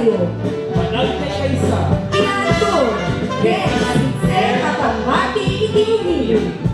kayo. Manalon kaysa. Inato, yes, masinse at ang mati itinili.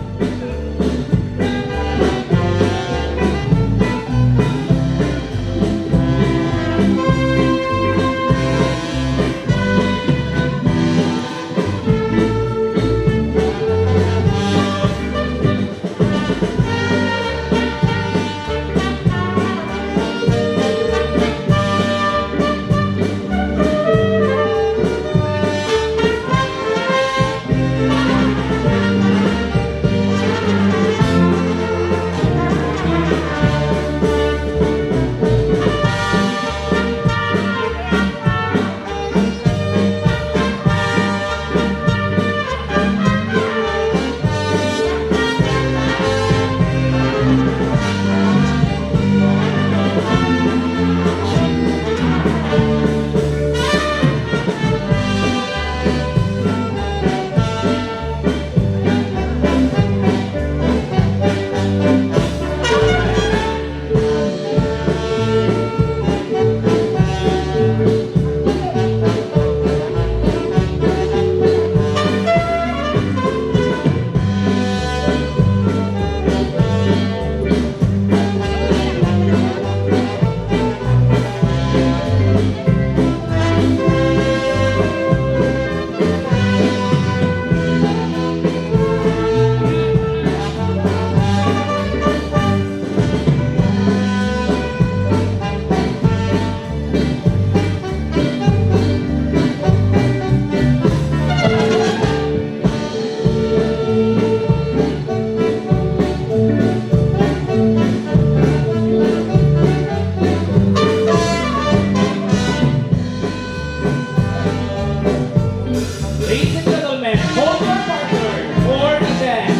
Ladies and gentlemen, hold your partner for the dance.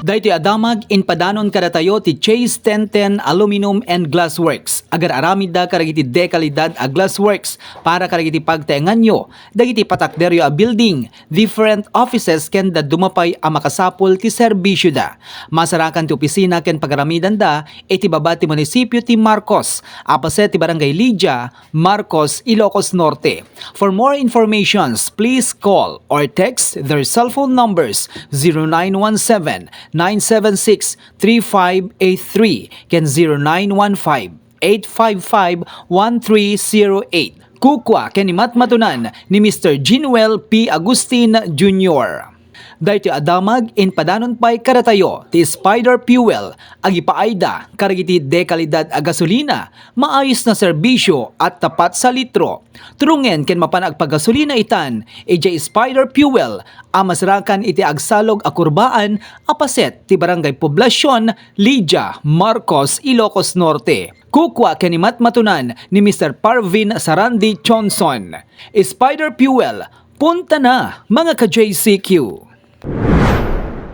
Daytoy adamag in padanon kadatayo ti Chase 1010 Aluminum and Glass Works. Agar aramid da karagiti dekalidad a glass works para karagiti pagtaengan nyo. Dagiti patakderyo a building. Different offices ken da dumapay a makasapul ti serbisyo da. Masarakan ti opisina ken pagaramidan da iti baba ti munisipyo ti Marcos. Apase ti Barangay Lydia, Marcos, Ilocos Norte. For more informations, please call or text their cell phone numbers 0917-976-3583 ken 0915-855-1308. Kukwa ken matmatunan ni Mr. Ginuel P. Agustin Jr. Daytoy adamag in padanon pay karatayo ti Spider Fuel agipaayda karagiti dekalidad a gasolina maayos na serbisyo at tapat sa litro. Turungen ken mapanag paggasolina itan ijay Spider Fuel a masarakan iti agsalog a kurbaan apaset ti Barangay Poblasyon Lydia, Marcos, Ilocos Norte. Kukwa ken matmatunan ni Mr. Parvin Sarandi Johnson. Spider Fuel, punta na mga ka-JCQ.